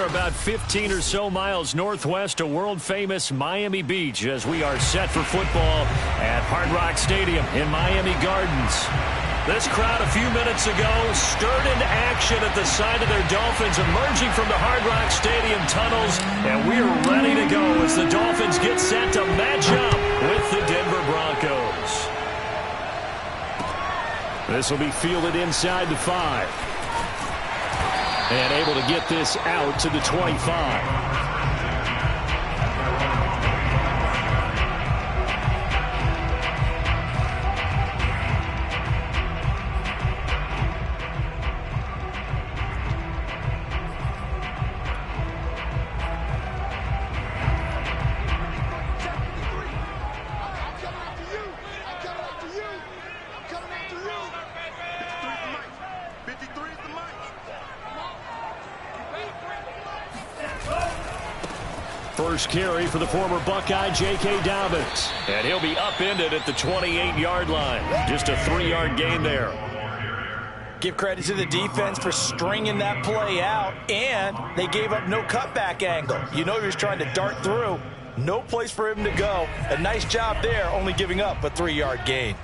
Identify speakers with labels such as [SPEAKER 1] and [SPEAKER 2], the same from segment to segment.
[SPEAKER 1] about 15 or so miles northwest of world-famous Miami Beach as we are set for football at Hard Rock Stadium in Miami Gardens. This crowd a few minutes ago stirred into action at the side of their Dolphins emerging from the Hard Rock Stadium tunnels, and we are ready to go as the Dolphins get set to match up with the Denver Broncos. This will be fielded inside the 5. And able to get this out to the 25. First carry for the former Buckeye, J.K. Dobbins. And he'll be upended at the 28-yard line. Just a 3-yard gain there.
[SPEAKER 2] Give credit to the defense for stringing that play out, and they gave up no cutback angle. You know he was trying to dart through. No place for him to go. A nice job there, only giving up a 3-yard gain.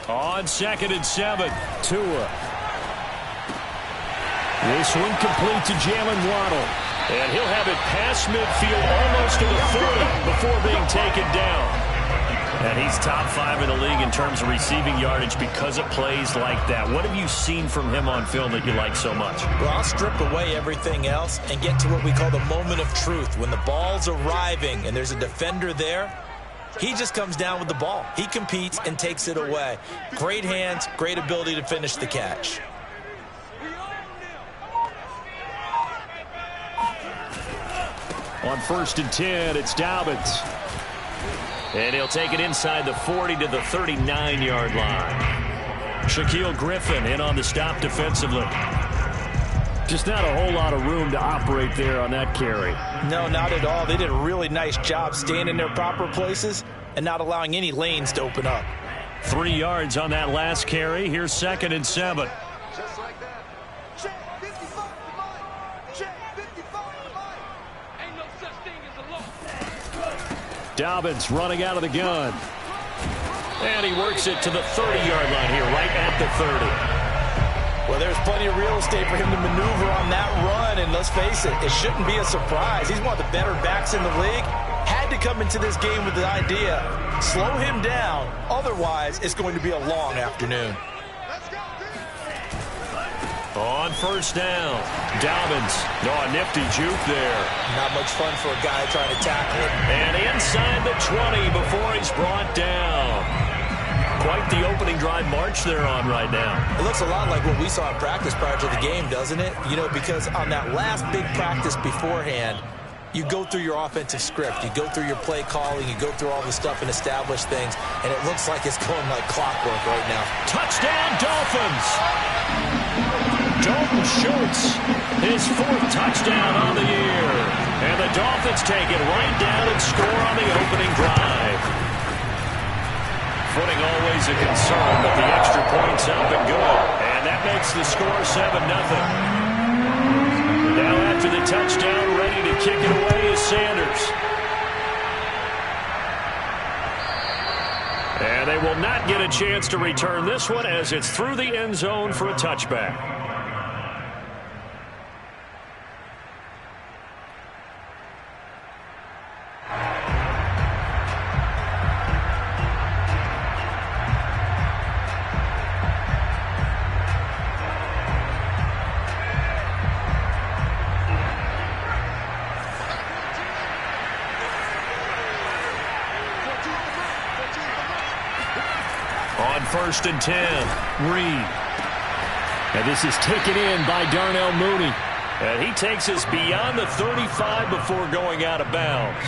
[SPEAKER 1] On 2nd and 7, Tua. This one complete to Jalen Waddle. And he'll have it past midfield almost to the 40 before being taken down. And he's top 5 in the league in terms of receiving yardage because of plays like that. What have you seen from him on film that you like so much?
[SPEAKER 2] Well, I'll strip away everything else and get to what we call the moment of truth. When the ball's arriving and there's a defender there, he just comes down with the ball. He competes and takes it away. Great hands, great ability to finish the catch.
[SPEAKER 1] On 1st and 10, it's Dobbins. And he'll take it inside the 40 to the 39-yard line. Shaquille Griffin in on the stop defensively. Just not a whole lot of room to operate there on that carry.
[SPEAKER 2] No, not at all. They did a really nice job staying in their proper places and not allowing any lanes to open up.
[SPEAKER 1] 3 yards on that last carry. Here's 2nd and 7. Dobbins running out of the gun. And he works it to the 30-yard line here, right at the 30.
[SPEAKER 2] Well, there's plenty of real estate for him to maneuver on that run, and let's face it, it shouldn't be a surprise. He's one of the better backs in the league. Had to come into this game with the idea, slow him down, otherwise it's going to be a long afternoon.
[SPEAKER 1] On 1st down, Dobbins. A nifty juke there.
[SPEAKER 2] Not much fun for a guy trying to tackle it.
[SPEAKER 1] And inside the 20 before he's brought down. Quite the opening drive march they're on right now.
[SPEAKER 2] It looks a lot like what we saw in practice prior to the game, doesn't it? You know, because on that last big practice beforehand, you go through your offensive script. You go through your play calling. You go through all the stuff and establish things. And it looks like it's going like clockwork right now.
[SPEAKER 1] Touchdown, Dolphins! Dalton Schultz, his 4th touchdown on the year. And the Dolphins take it right down and score on the opening drive. Footing always a concern, but the extra point's up and good. And that makes the score 7-0. Now after the touchdown, ready to kick it away is Sanders. And they will not get a chance to return this one as it's through the end zone for a touchback. On 1st and 10, Reed. And this is taken in by Darnell Mooney. And he takes us beyond the 35 before going out of bounds.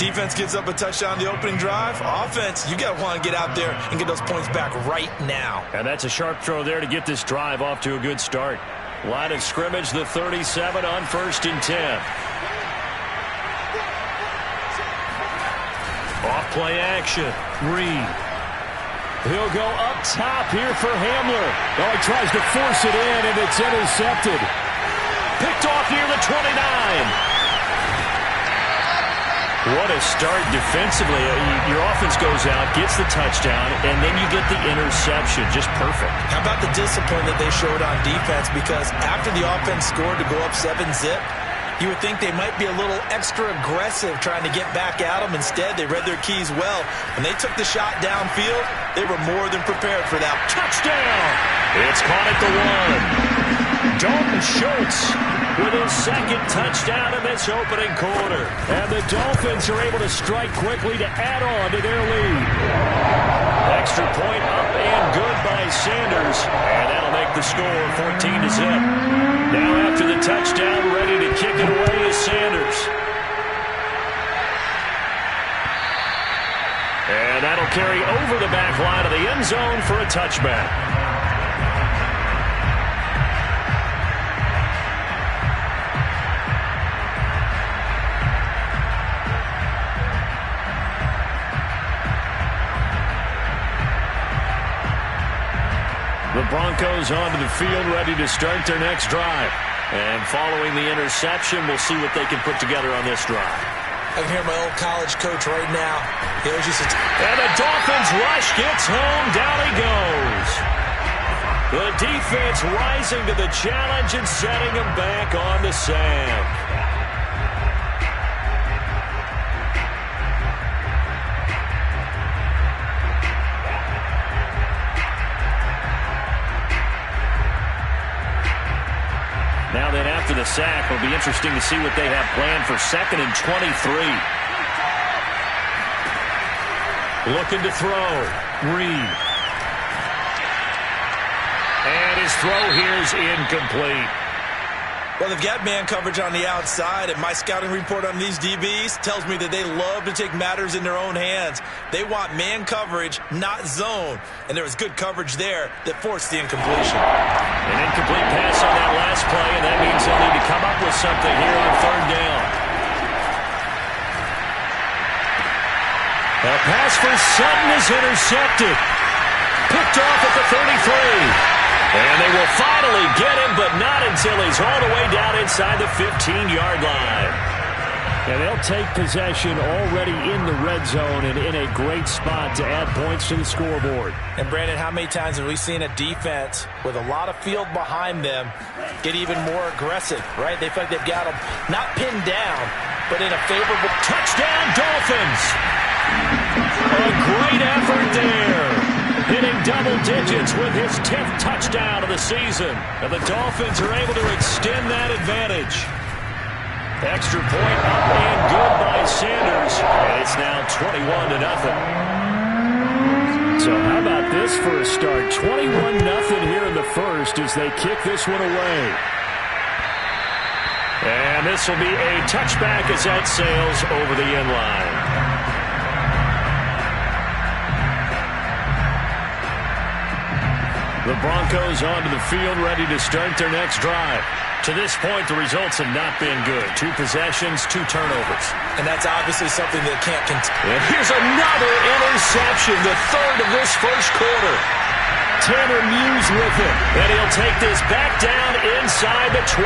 [SPEAKER 2] Defense gives up a touchdown the opening drive. Offense, you got to want to get out there and get those points back right now.
[SPEAKER 1] And that's a sharp throw there to get this drive off to a good start. Line of scrimmage, the 37 on 1st and 10. Off play action, Reed. He'll go up top here for Hamler. Oh, he tries to force it in, and it's intercepted. Picked off near the 29. What a start defensively. Your offense goes out, gets the touchdown, and then you get the interception. Just perfect.
[SPEAKER 2] How about the discipline that they showed on defense? Because after the offense scored to go up 7-zip, you would think they might be a little extra aggressive trying to get back at them. Instead, they read their keys well. When they took the shot downfield, they were more than prepared for that.
[SPEAKER 1] Touchdown! It's caught at the 1. Dalton Schultz with his second touchdown in this opening quarter. And the Dolphins are able to strike quickly to add on to their lead. Extra point up and good by Sanders. And that'll make the score 14-zip. Now after the touchdown, ready to kick it away is Sanders. And that'll carry over the back line of the end zone for a touchback. The Broncos onto the field, ready to start their next drive. And following the interception, we'll see what they can put together on this drive.
[SPEAKER 2] I can hear my old college coach right now.
[SPEAKER 1] And the Dolphins rush gets home. Down he goes. The defense rising to the challenge and setting him back on the sack. Now then, after the sack, it'll be interesting to see what they have planned for 2nd and 23. Looking to throw. Reed. And his throw here is incomplete.
[SPEAKER 2] Well, they've got man coverage on the outside, and my scouting report on these DBs tells me that they love to take matters in their own hands. They want man coverage, not zone. And there was good coverage there that forced the incompletion.
[SPEAKER 1] An incomplete pass on that last play, and that means they'll need to come up with something here on 3rd down. A pass for Sutton is intercepted. Picked off at the 33. And they will finally get him, but not until he's all the way down inside the 15-yard line. And they'll take possession already in the red zone and in a great spot to add points to the scoreboard.
[SPEAKER 2] And, Brandon, how many times have we seen a defense with a lot of field behind them get even more aggressive, right? They feel like they've got them not pinned down, but in a favorable touchdown, Dolphins. A great effort there. Hitting double digits with his 10th touchdown of the season. And the Dolphins are able to extend that advantage. Extra point up and good by Sanders. And it's now 21-0. So how about this for a start? 21-0 here in the first as they kick this one away. And this will be a touchback as that sails over the end line. The Broncos onto the field, ready to start their next drive. To this point, the results have not been good. 2 possessions, 2 turnovers. And that's obviously something that can't continue.
[SPEAKER 1] And here's another interception, the 3rd of this first quarter. Tanner Muse with it. And he'll take this back down inside the 20.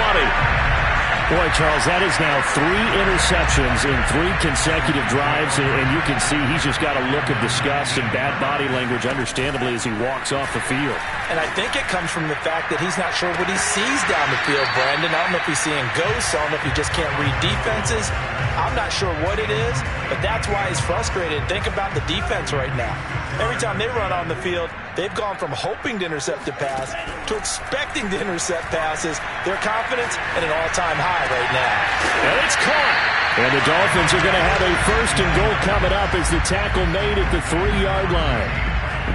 [SPEAKER 1] Boy, Charles, that is now 3 interceptions in 3 consecutive drives, and you can see he's just got a look of disgust and bad body language, understandably, as he walks off the field.
[SPEAKER 2] And I think it comes from the fact that he's not sure what he sees down the field, Brandon. I don't know if he's seeing ghosts. I don't know if he just can't read defenses. I'm not sure what it is, but that's why he's frustrated. Think about the defense right now. Every time they run on the field, they've gone from hoping to intercept a pass to expecting to intercept passes. Their confidence at an all-time high right now.
[SPEAKER 1] And it's caught. And the Dolphins are going to have a 1st and goal coming up as the tackle made at the 3-yard line.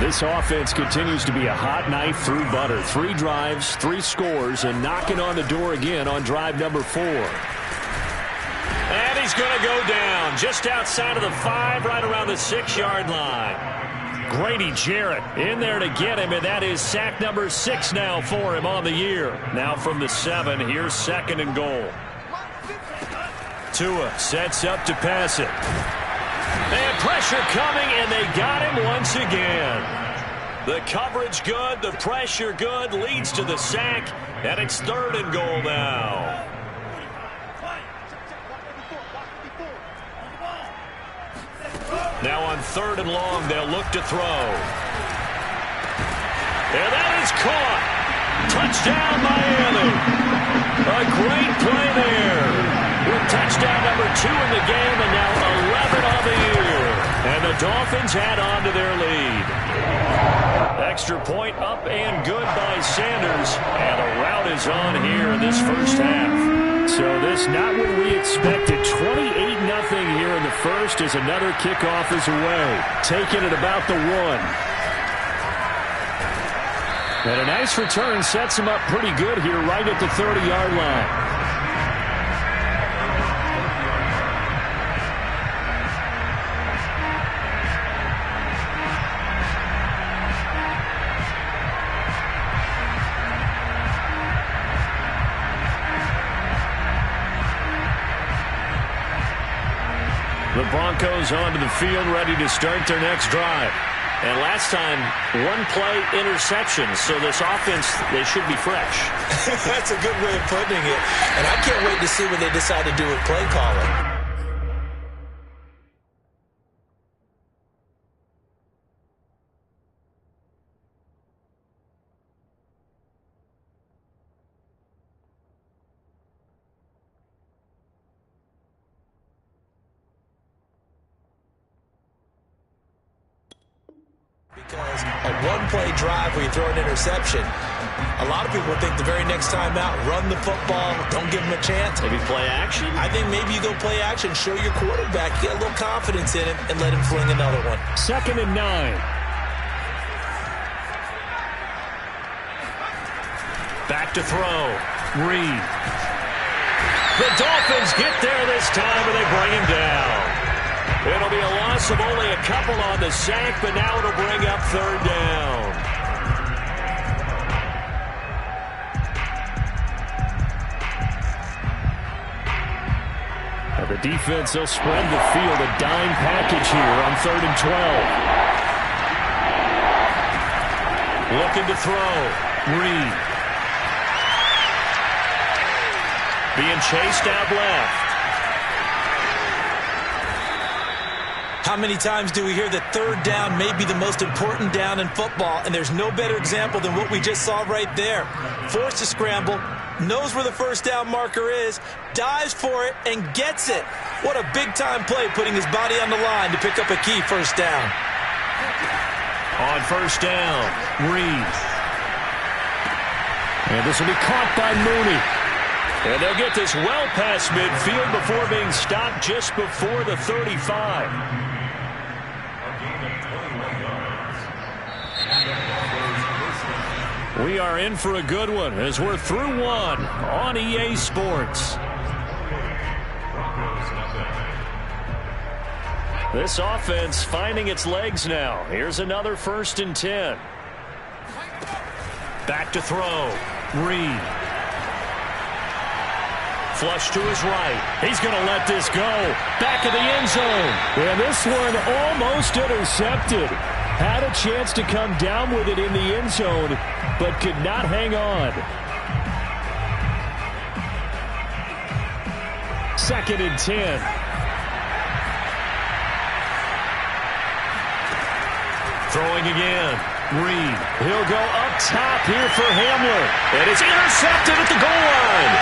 [SPEAKER 1] This offense continues to be a hot knife through butter. 3 drives, 3 scores, and knocking on the door again on drive number 4. And he's going to go down just outside of the 5, right around the 6-yard line. Grady Jarrett in there to get him, and that is sack number 6 now for him on the year. Now from the 7, here's 2nd and goal. Tua sets up to pass it. And pressure coming, and they got him once again. The coverage good, the pressure good, leads to the sack, and it's 3rd and goal now. Now on 3rd and long, they'll look to throw. And that is caught. Touchdown, Miami. A great play there. With touchdown number 2 in the game and now 11 on the year. And the Dolphins add on to their lead. Extra point up and good by Sanders. And a rout is on here in this first half. So this not what we expected. 28-0 here in the first as another kickoff is away. Taking it about the 1. And a nice return sets him up pretty good here right at the 30-yard line. The Broncos onto the field, ready to start their next drive. And last time, 1-play interception. So this offense, they should be fresh.
[SPEAKER 2] That's a good way of putting it. And I can't wait to see what they decide to do with play calling. Because a one-play drive where you throw an interception, a lot of people think the very next time out, run the football, don't give them a chance.
[SPEAKER 1] Maybe play action?
[SPEAKER 2] I think maybe you go play action, show your quarterback, get a little confidence in him, and let him fling another one.
[SPEAKER 1] 2nd and 9. Back to throw. Reed. The Dolphins get there this time, and they bring him down. It'll be a loss of only a couple on the sack, but now it'll bring up 3rd down. Now the defense, they'll spread the field, a dime package here on 3rd and 12. Looking to throw. Reed. Being chased out left.
[SPEAKER 2] How many times do we hear that 3rd down may be the most important down in football, and there's no better example than what we just saw right there. Forced to scramble, knows where the 1st down marker is, dives for it, and gets it. What a big-time play, putting his body on the line to pick up a key 1st down.
[SPEAKER 1] On 1st down, Reed. And this will be caught by Mooney. And they'll get this well past midfield before being stopped just before the 35. We are in for a good one as we're through one on EA Sports. This offense finding its legs now. Here's another 1st and 10. Back to throw. Reed. Flush to his right. He's going to let this go. Back of the end zone. And this one almost intercepted. Had a chance to come down with it in the end zone, but could not hang on. 2nd and 10. Throwing again. Reed. He'll go up top here for Hamler. And it's intercepted at the goal line.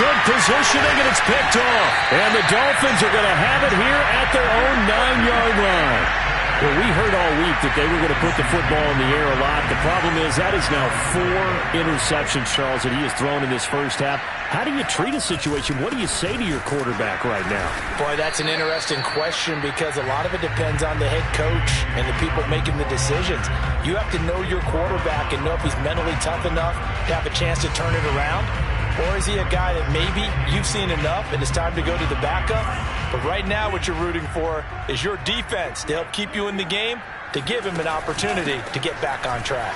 [SPEAKER 1] Good positioning, and it's picked off. And the Dolphins are going to have it here at their own 9-yard line. Well, we heard all week that they were going to put the football in the air a lot. The problem is that is now 4 interceptions, Charles, that he has thrown in this first half. How do you treat a situation? What do you say to your quarterback right now?
[SPEAKER 2] Boy, that's an interesting question because a lot of it depends on the head coach and the people making the decisions. You have to know your quarterback and know if he's mentally tough enough to have a chance to turn it around. Or is he a guy that maybe you've seen enough and it's time to go to the backup? But right now what you're rooting for is your defense to help keep you in the game, to give him an opportunity to get back on track.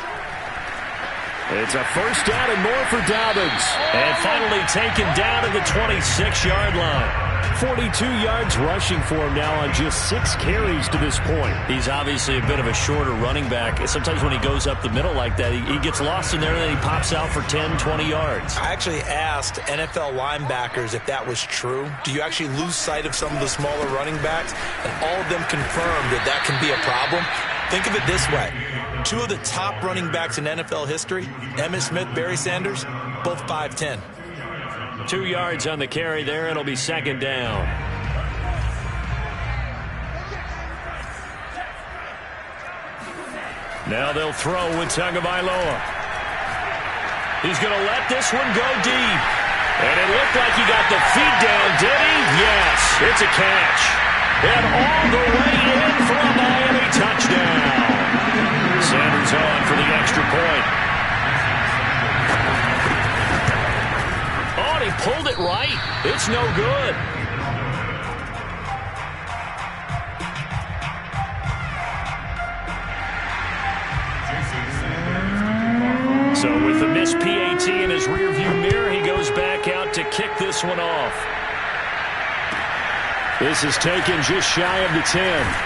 [SPEAKER 1] It's a first down and more for Dobbins. And finally taken down at the 26-yard line. 42 yards rushing for him now on just 6 carries to this point. He's obviously a bit of a shorter running back. Sometimes when he goes up the middle like that, he gets lost in there and then he pops out for 10, 20 yards.
[SPEAKER 2] I actually asked NFL linebackers if that was true. Do you actually lose sight of some of the smaller running backs? And all of them confirmed that that can be a problem. Think of it this way. 2 of the top running backs in NFL history, Emmitt Smith, Barry Sanders, both 5'10".
[SPEAKER 1] 2 yards on the carry there. It'll be second down. Now they'll throw with Tagovailoa. He's going to let this one go deep. And it looked like he got the feet down, did he? Yes, it's a catch. And all the way in for a Miami touchdown. Sanders on for the extra point. Oh, he pulled it right. It's no good. So with the missed PAT in his rearview mirror, he goes back out to kick this one off. This is taken just shy of the 10.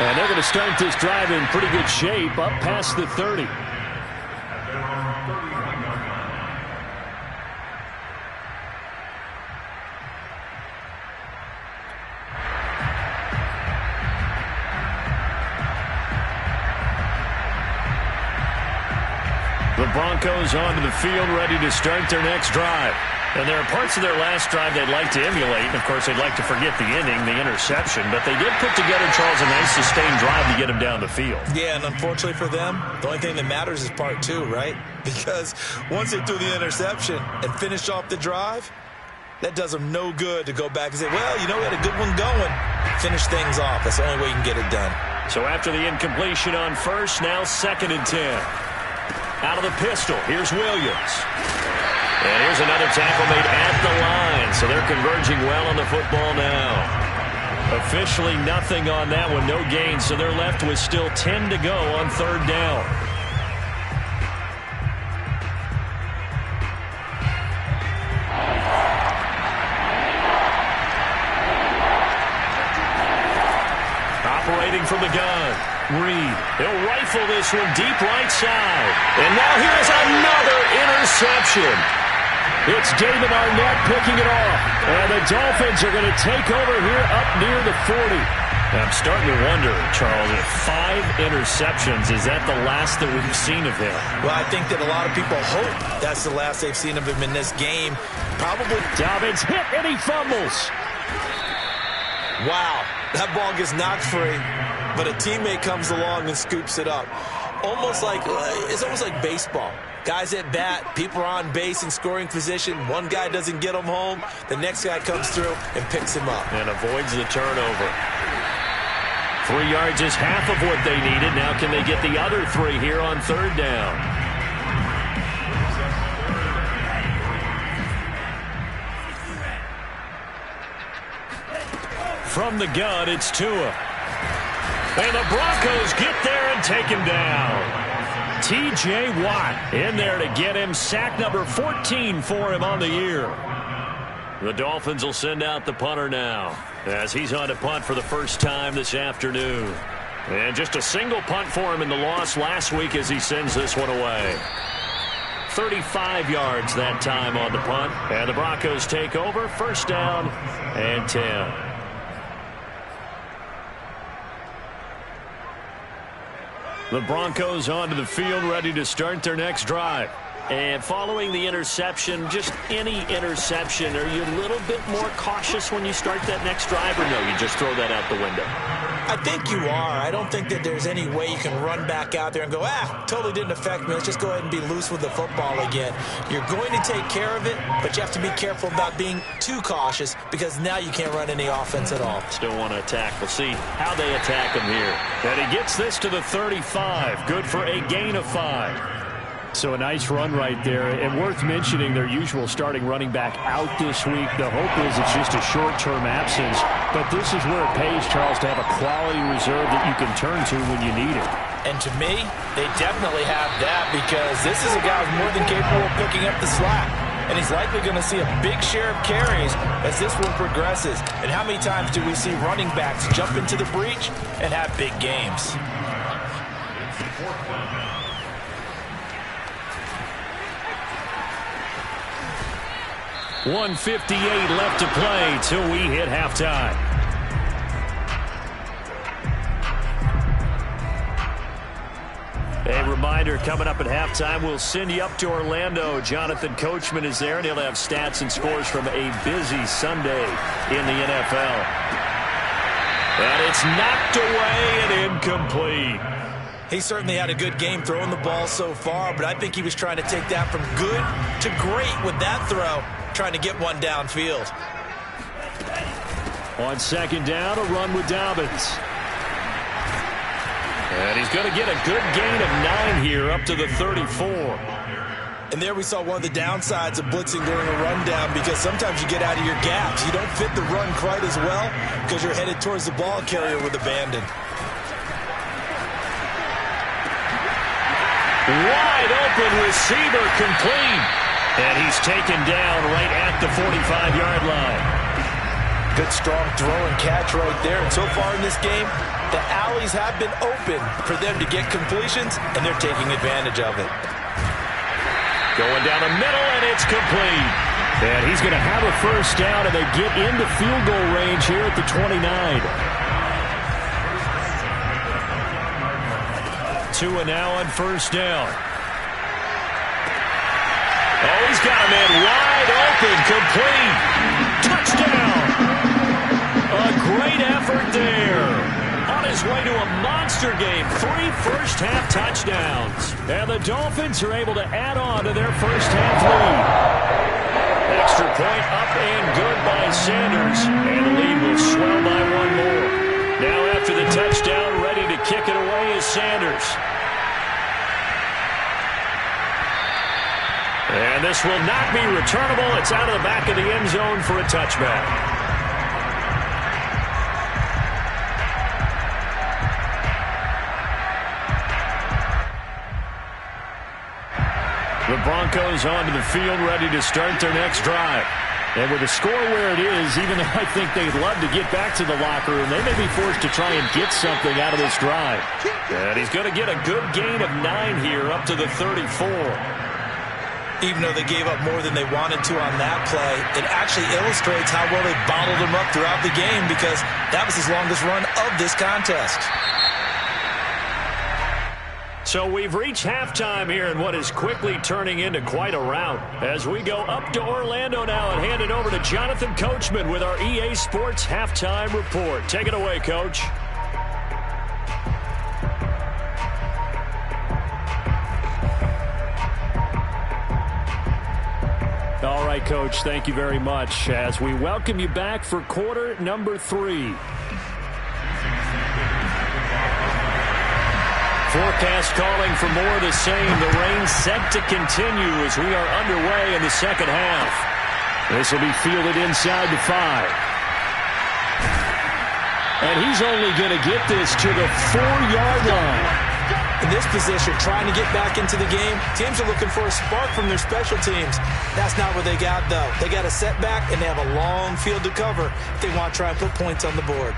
[SPEAKER 1] And they're going to start this drive in pretty good shape up past the 30. The Broncos onto the field, ready to start their next drive. And there are parts of their last drive they'd like to emulate. And, of course, they'd like to forget the ending, the interception. But they did put together, Charles, a nice sustained drive to get them down the field. Yeah, and unfortunately for them, the only thing that matters is part 2, right? Because once they threw the interception and finished off the drive, that does them no good to go back and say, well, you know, we had a good one going. Finish things off. That's the only way you can get it done. So after the incompletion on first, now 2nd and 10. Out of the pistol, here's Williams. And here's another tackle made at the line. So they're converging well on the football now. Officially nothing on that one, no gain. So they're left with still 10 to go on 3rd down. Operating from the gun. Reed, he'll rifle this one deep right side. And now here's another interception. It's David Arnett picking it off. And the Dolphins are going to take over here up near the 40. I'm starting to wonder, Charles, if 5 interceptions, is that the last that we've seen of him? Well, I think that a lot of people hope that's the last they've seen of him in this game. Probably. Dobbins hit and he fumbles. Wow, that ball gets knocked free. But a teammate comes along and scoops it up. It's almost like baseball. Guys at bat, people are on base in scoring position. One guy doesn't get him home. The next guy comes through and picks him up. And avoids the turnover. 3 yards is half of what they needed. Now can they get the other 3 here on 3rd down? From the gun, it's Tua. And the Broncos get there and take him down. T.J. Watt in there to get him. Sack number 14 for him on the year. The Dolphins will send out the punter now as he's on to punt for the first time this afternoon. And just a single punt for him in the loss last week as he sends this one away. 35 yards that time on the punt. And the Broncos take over. 1st down and 10. The Broncos onto the field, ready to start their next drive. And following the interception, just any interception, are you a little bit more cautious when you start that next drive, or no, you just throw that out the window? I think you are. I don't think that there's any way you can run back out there and go, totally didn't affect me. Let's just go ahead and be loose with the football again. You're going to take care of it, but you have to be careful about being too cautious because now you can't run any offense at all. Still want to attack. We'll see how they attack him here. And he gets this to the 35. Good for a gain of 5. So a nice run right there, and worth mentioning their usual starting running back out this week. The hope is it's just a short-term absence, but this is where it pays, Charles, to have a quality reserve that you can turn to when you need it.
[SPEAKER 2] And to me, they definitely have that, because this is a guy who's more than capable of picking up the slack. And he's likely going to see a big share of carries as this one progresses. And how many times do we see running backs jump into the breach and have big games?
[SPEAKER 1] .158 left to play till we hit halftime. A reminder, coming up at halftime, we'll send you up to Orlando. Jonathan Coachman is there, and he'll have stats and scores from a busy Sunday in the NFL. And it's knocked away and incomplete.
[SPEAKER 2] He certainly had a good game throwing the ball so far, but I think he was trying to take that from good to great with that throw, trying to get one downfield.
[SPEAKER 1] On second down, a run with Dobbins. And he's going to get a good gain of 9 here, up to the 34.
[SPEAKER 2] And there we saw one of the downsides of blitzing during a rundown, because sometimes you get out of your gaps. You don't fit the run quite as well because you're headed towards the ball carrier with abandon.
[SPEAKER 1] Wide open receiver, complete. And he's taken down right at the 45-yard line.
[SPEAKER 2] Good strong throw and catch right there. And so far in this game, the alleys have been open for them to get completions, and they're taking advantage of it.
[SPEAKER 1] Going down the middle, and it's complete. And he's going to have a first down, and they get into field goal range here at the 29. Tua now on first down. Oh, he's got a man wide open, complete. Touchdown. A great effort there. On his way to a monster game. 3 first-half touchdowns. And the Dolphins are able to add on to their first-half lead. Extra point up and good by Sanders. And the lead will swell by 1 more. Now after the touchdown, ready to kick it away is Sanders. And this will not be returnable. It's out of the back of the end zone for a touchback. The Broncos onto the field, ready to start their next drive. And with the score where it is, even though I think they'd love to get back to the locker room, they may be forced to try and get something out of this drive. And he's going to get a good gain of 9 here, up to the 34.
[SPEAKER 2] Even though they gave up more than they wanted to on that play, it actually illustrates how well they bottled them up throughout the game, because that was his longest run of this contest.
[SPEAKER 1] So we've reached halftime here in what is quickly turning into quite a rout, as we go up to Orlando now and hand it over to Jonathan Coachman with our EA Sports Halftime Report. Take it away, Coach. All right, Coach, thank you very much as we welcome you back for quarter number 3. Forecast calling for more of the same. The rain set to continue as we are underway in the second half. This will be fielded inside the 5. And he's only going to get this to the 4-yard line.
[SPEAKER 2] In this position, trying to get back into the game, teams are looking for a spark from their special teams. That's not what they got, though. They got a setback, and they have a long field to cover if they want to try and put points on the board.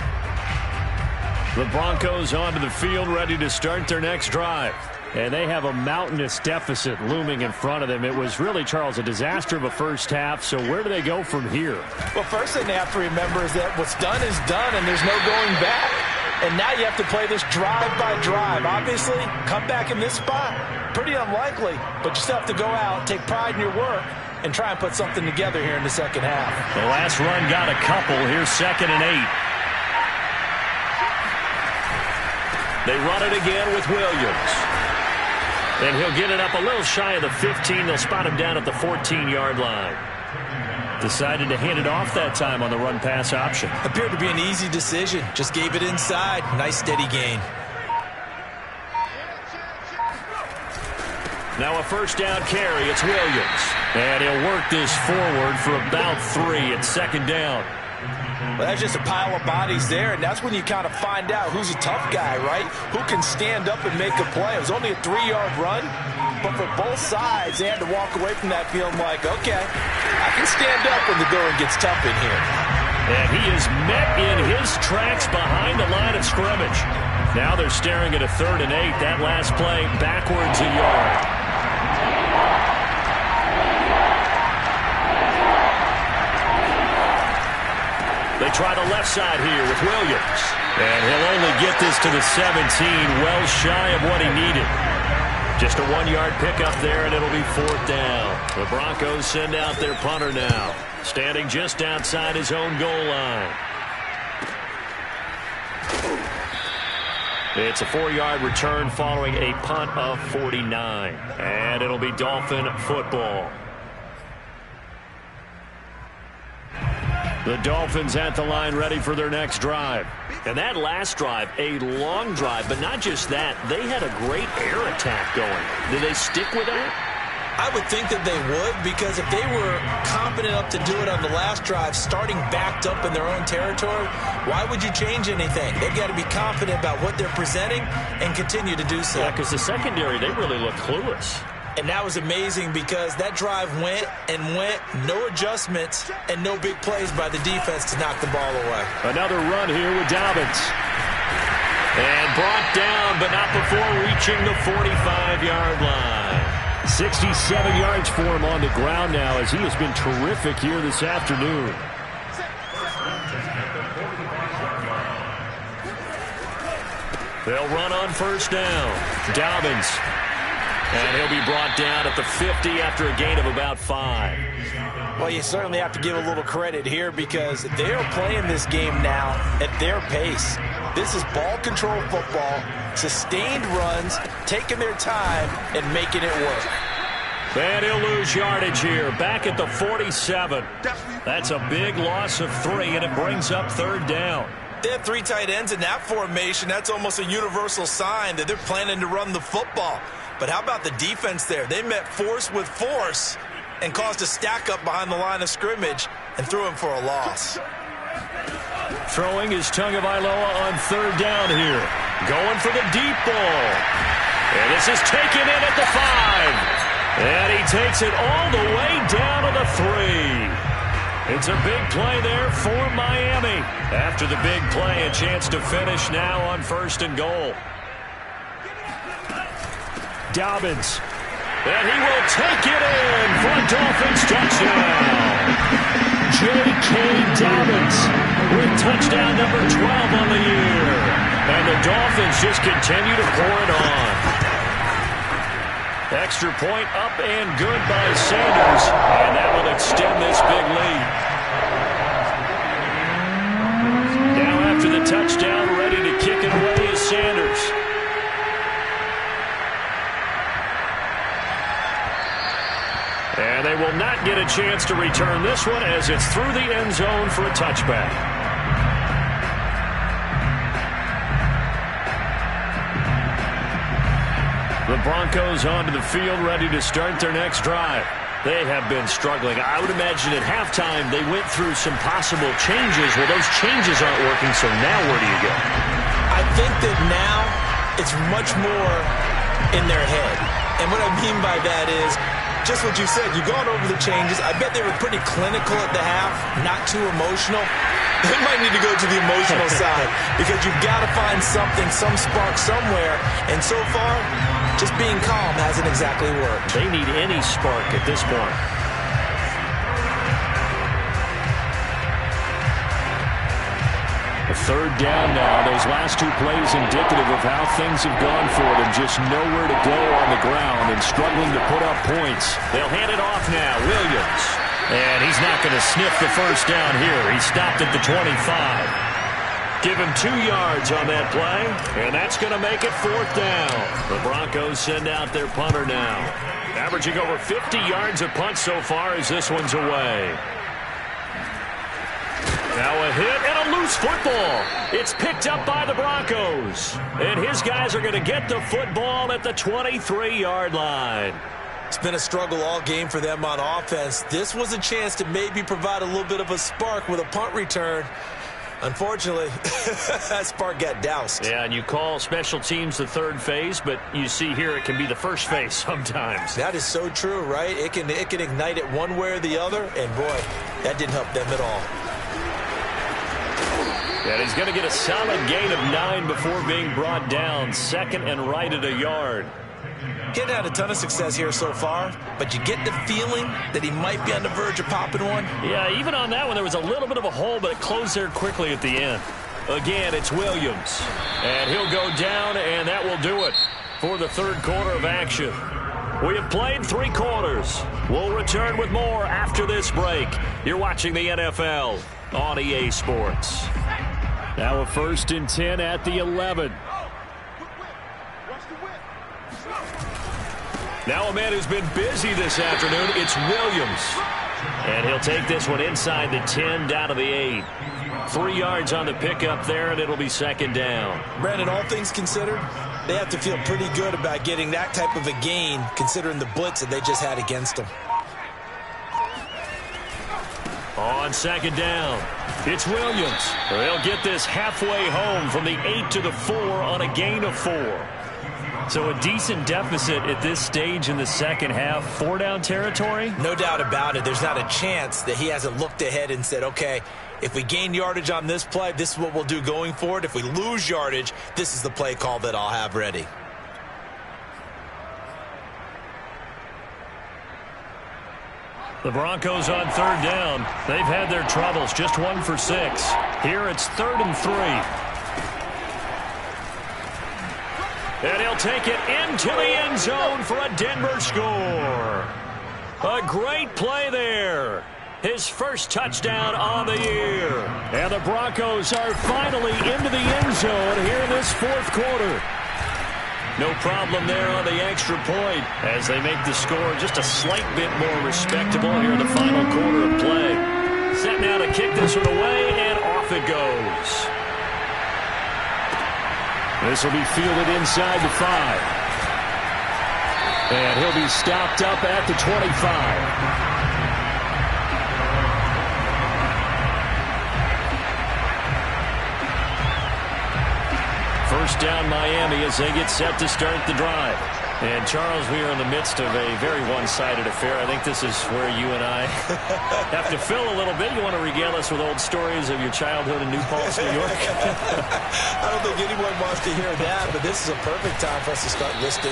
[SPEAKER 1] The Broncos onto the field, ready to start their next drive. And they have a mountainous deficit looming in front of them. It was really, Charles, a disaster of a first half. So where do they go from here?
[SPEAKER 2] Well, first thing they have to remember is that what's done is done, and there's no going back. And now you have to play this drive by drive. Obviously, come back in this spot, pretty unlikely. But you still have to go out, take pride in your work, and try and put something together here in the second half.
[SPEAKER 1] The last run got a couple. Here's 2nd and 8. They run it again with Williams. And he'll get it up a little shy of the 15. They'll spot him down at the 14-yard line. Decided to hand it off that time on the run-pass option.
[SPEAKER 2] Appeared to be an easy decision. Just gave it inside. Nice steady gain.
[SPEAKER 1] Now a first down carry. It's Williams. And he'll work this forward for about 3. It's second down.
[SPEAKER 2] Well, that's just a pile of bodies there, and that's when you kind of find out who's a tough guy, right? Who can stand up and make a play. It was only a 3-yard run, but for both sides, they had to walk away from that feeling like, okay, I can stand up when the going gets tough in here.
[SPEAKER 1] And he is met in his tracks behind the line of scrimmage. Now they're staring at a 3rd and 8. That last play, backwards a yard. They try the left side here with Williams. And he'll only get this to the 17, well shy of what he needed. Just a 1-yard pickup there, and it'll be 4th down. The Broncos send out their punter now, standing just outside his own goal line. It's a 4-yard return following a punt of 49. And it'll be Dolphin football. The Dolphins at the line ready for their next drive. And that last drive, a long drive, but not just that. They had a great air attack going. Did they stick with that?
[SPEAKER 2] I would think that they would, because if they were confident enough to do it on the last drive, starting backed up in their own territory, why would you change anything? They've got to be confident about what they're presenting and continue to do so.
[SPEAKER 1] Yeah, because the secondary, they really look clueless.
[SPEAKER 2] And that was amazing because that drive went and went, no adjustments, and no big plays by the defense to knock the ball away.
[SPEAKER 1] Another run here with Dobbins. And brought down, but not before reaching the 45-yard line. 67 yards for him on the ground now, as he has been terrific here this afternoon. They'll run on first down. Dobbins. And he'll be brought down at the 50 after a gain of about 5.
[SPEAKER 2] Well, you certainly have to give a little credit here because they're playing this game now at their pace. This is ball control football, sustained runs, taking their time and making it work.
[SPEAKER 1] And he'll lose yardage here, back at the 47. That's a big loss of 3, and it brings up 3rd down.
[SPEAKER 2] They have 3 tight ends in that formation. That's almost a universal sign that they're planning to run the football. But how about the defense there? They met force with force and caused a stack up behind the line of scrimmage and threw him for a loss.
[SPEAKER 1] Throwing is Tagovailoa on 3rd down here. Going for the deep ball. And this is taken in at the 5. And he takes it all the way down to the 3. It's a big play there for Miami. After the big play, a chance to finish now on 1st and goal. Dobbins. And he will take it in for a Dolphins touchdown. J.K. Dobbins with touchdown number 12 on the year. And the Dolphins just continue to pour it on. Extra point up and good by Sanders. And that will extend this big lead. Now after the touchdown, ready to kick it away is Sanders. And they will not get a chance to return this one as it's through the end zone for a touchback. The Broncos onto the field ready to start their next drive. They have been struggling. I would imagine at halftime they went through some possible changes. Well, those changes aren't working, so now where do you go?
[SPEAKER 2] I think that now it's much more in their head. And what I mean by that is, just what you said, you've gone over the changes. I bet they were pretty clinical at the half, not too emotional. They might need to go to the emotional side because you've got to find something, some spark somewhere. And so far, just being calm hasn't exactly worked.
[SPEAKER 1] They need any spark at this point. A 3rd down now. Those last 2 plays indicative of how things have gone for them. Just nowhere to go on the ground and struggling to put up points. They'll hand it off now. Williams. And he's not going to sniff the first down here. He stopped at the 25. Give him 2 yards on that play. And that's going to make it 4th down. The Broncos send out their punter now. Averaging over 50 yards a punt so far as this one's away. Now a hit and a loose loose football. It's picked up by the Broncos. And his guys are going to get the football at the 23-yard line.
[SPEAKER 2] It's been a struggle all game for them on offense. This was a chance to maybe provide a little bit of a spark with a punt return. Unfortunately, that spark got doused.
[SPEAKER 1] Yeah, and you call special teams the third phase, but you see here it can be the first phase sometimes.
[SPEAKER 2] That is so true, right? It can ignite it one way or the other, and boy, that didn't help them at all.
[SPEAKER 1] And he's going to get a solid gain of 9 before being brought down. Second and right at a yard.
[SPEAKER 2] Getting had a ton of success here so far, but you get the feeling that he might be on the verge of popping one.
[SPEAKER 1] Yeah, even on that one, there was a little bit of a hole, but it closed there quickly at the end. Again, it's Williams. And he'll go down, and that will do it for the third quarter of action. We have played 3 quarters. We'll return with more after this break. You're watching the NFL on EA Sports. Now a 1st and 10 at the 11. Now a man who's been busy this afternoon, it's Williams. And he'll take this one inside the 10 down to the 8. 3 yards on the pickup there, and it'll be 2nd down.
[SPEAKER 2] Brandon, all things considered, they have to feel pretty good about getting that type of a gain, considering the blitz that they just had against them.
[SPEAKER 1] On 2nd down, it's Williams. They'll get this halfway home from the 8 to the 4 on a gain of 4. So a decent deficit at this stage in the second half. 4-down territory?
[SPEAKER 2] No doubt about it. There's not a chance that he hasn't looked ahead and said, okay, if we gain yardage on this play, this is what we'll do going forward. If we lose yardage, this is the play call that I'll have ready.
[SPEAKER 1] The Broncos on 3rd down. They've had their troubles. Just 1 for 6. Here it's 3rd and 3. And he'll take it into the end zone for a Denver score. A great play there. His first touchdown on the year. And the Broncos are finally into the end zone here in this 4th quarter. No problem there on the extra point as they make the score just a slight bit more respectable here in the final quarter of play. Set now to kick this one away, and off it goes. This will be fielded inside the 5. And he'll be stopped up at the 25. First down Miami as they get set to start the drive. And, Charles, we are in the midst of a very one-sided affair. I think this is where you and I have to fill a little bit. You want to regale us with old stories of your childhood in New Paltz, New York?
[SPEAKER 2] I don't think anyone wants to hear that, but this is a perfect time for us to start listing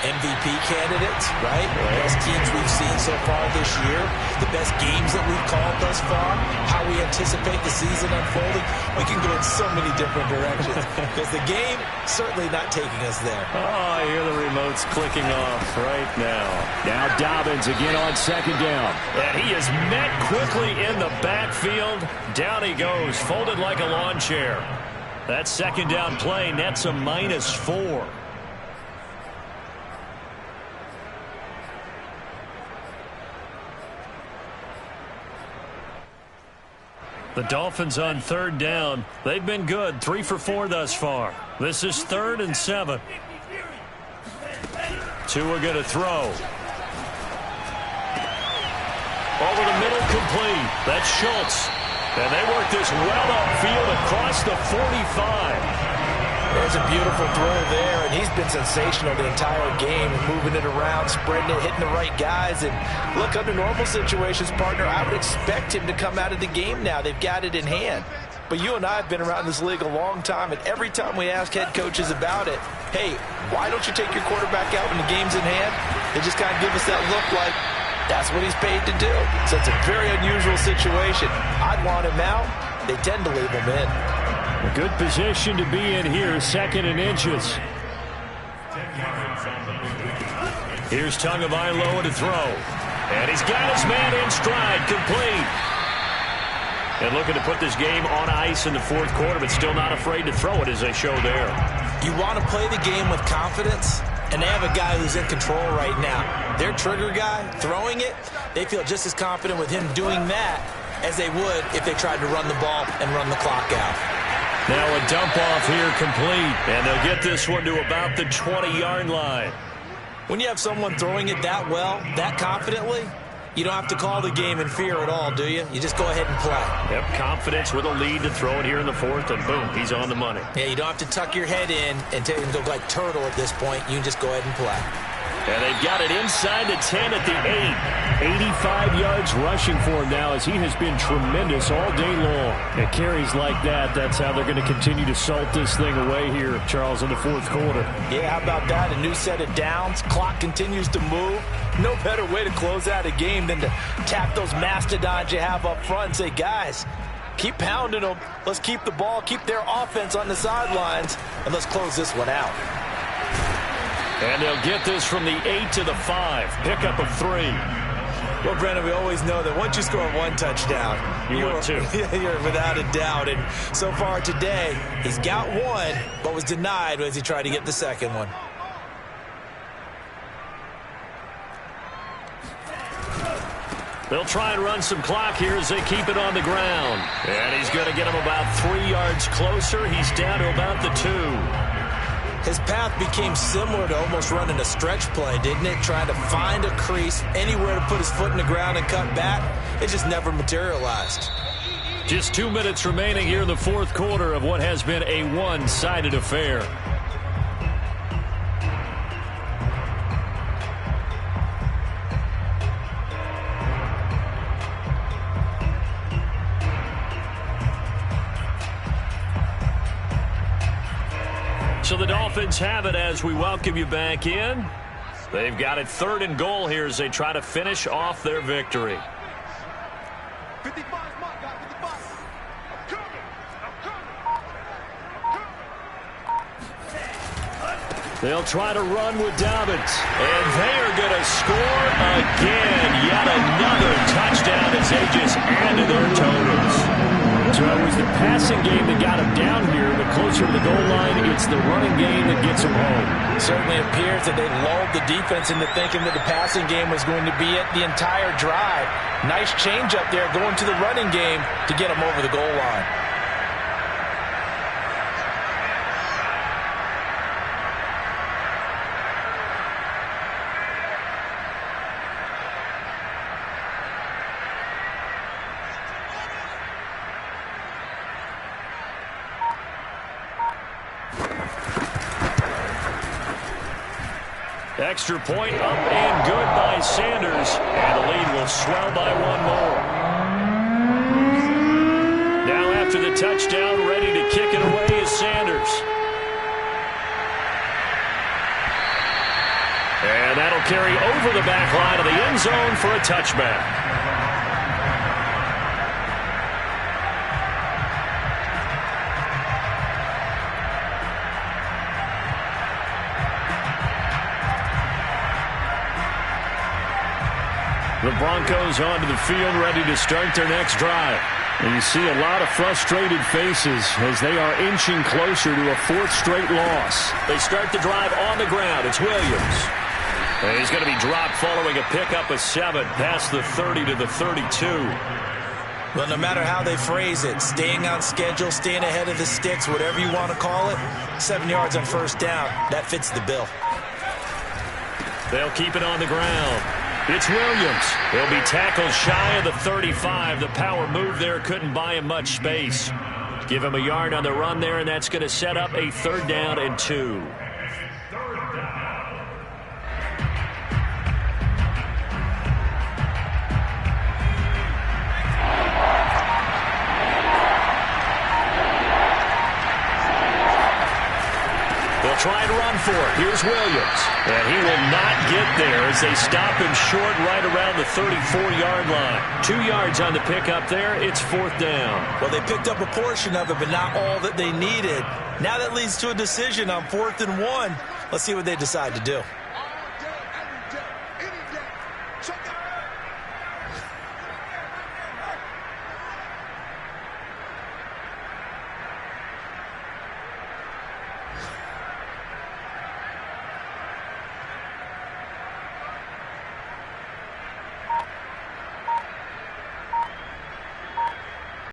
[SPEAKER 2] MVP candidates, right? The best teams we've seen so far this year, the best games that we've called thus far, how we anticipate the season unfolding. We can go in so many different directions because the game certainly not taking us there.
[SPEAKER 1] Oh, I hear the remotes clicking off right now. Now Dobbins again on 2nd down. And he is met quickly in the backfield. Down he goes, folded like a lawn chair. That 2nd down play nets a -4. The Dolphins on 3rd down. They've been good. 3 for 4 thus far. This is 3rd and 7. Tua going to throw. Over the middle, complete. That's Schultz. And they work this well upfield across the 45.
[SPEAKER 2] There's a beautiful throw there, and he's been sensational the entire game, moving it around, spreading it, hitting the right guys. And look, under normal situations, partner, I would expect him to come out of the game now. They've got it in hand. But you and I have been around this league a long time, and every time we ask head coaches about it, hey, why don't you take your quarterback out when the game's in hand? They just kind of give us that look like that's what he's paid to do. So it's a very unusual situation. I'd want him out. They tend to leave him in.
[SPEAKER 1] A good position to be in here, 2nd and inches. Here's Tagovailoa to throw. And he's got his man in stride, complete. And looking to put this game on ice in the 4th quarter, but still not afraid to throw it as they show there.
[SPEAKER 2] You want to play the game with confidence, and they have a guy who's in control right now. Their trigger guy, throwing it, they feel just as confident with him doing that as they would if they tried to run the ball and run the clock out.
[SPEAKER 1] Now a dump off here complete, and they'll get this one to about the 20-yard line.
[SPEAKER 2] When you have someone throwing it that well, that confidently, you don't have to call the game in fear at all, do you? You just go ahead and play.
[SPEAKER 1] Yep, confidence with a lead to throw it here in the fourth, and boom, he's on the money.
[SPEAKER 2] Yeah, you don't have to tuck your head in and go like turtle at this point. You can just go ahead and play.
[SPEAKER 1] And they've got it inside the 10 at the 8. 85 yards rushing for him now as he has been tremendous all day long. And carries like that, that's how they're going to continue to salt this thing away here, Charles, in the fourth quarter.
[SPEAKER 2] Yeah, how about that? A new set of downs. Clock continues to move. No better way to close out a game than to tap those mastodons you have up front and say, guys, keep pounding them. Let's keep the ball, keep their offense on the sidelines, and let's close this one out.
[SPEAKER 1] And they'll get this from the 8 to the 5. Pickup of 3.
[SPEAKER 2] Well, Brennan, we always know that once you score one touchdown,
[SPEAKER 1] you're
[SPEAKER 2] without a doubt. And so far today, he's got one, but was denied as he tried to get the second one.
[SPEAKER 1] They'll try and run some clock here as they keep it on the ground. And he's going to get him about 3 yards closer. He's down to about the 2.
[SPEAKER 2] His path became similar to almost running a stretch play, didn't it? Trying to find a crease, anywhere to put his foot in the ground and cut back. It just never materialized.
[SPEAKER 1] Just 2 minutes remaining here in the fourth quarter of what has been a one-sided affair. So the Dolphins have it as we welcome you back in. They've got it 3rd and goal here as they try to finish off their victory. They'll try to run with Dobbins. And they are going to score again. Yet another touchdown as they just added their totals. So it was the passing game that got him down here, but closer to the goal line, it's the running game that gets him home.
[SPEAKER 2] It certainly appears that they lulled the defense into thinking that the passing game was going to be it the entire drive. Nice change up there going to the running game to get him over the goal line.
[SPEAKER 1] Extra point up and good by Sanders. And the lead will swell by 1 more. Now after the touchdown, ready to kick it away is Sanders. And that'll carry over the back line of the end zone for a touchback. The Broncos onto the field, ready to start their next drive. And you see a lot of frustrated faces as they are inching closer to a 4th straight loss. They start the drive on the ground. It's Williams. And he's going to be dropped following a pickup of 7 past the 30 to the 32.
[SPEAKER 2] Well, no matter how they phrase it, staying on schedule, staying ahead of the sticks, whatever you want to call it, 7 yards on first down, that fits the bill.
[SPEAKER 1] They'll keep it on the ground. It's Williams. He'll be tackled shy of the 35. The power move there couldn't buy him much space. Give him a yard on the run there, and that's going to set up a 3rd down and 2. They'll try and run for it. Here's Williams. And he will not get there as they stop him short right around the 34-yard line. 2 yards on the pickup there. It's 4th down.
[SPEAKER 2] Well, they picked up a portion of it, but not all that they needed. Now that leads to a decision on 4th and 1. Let's see what they decide to do.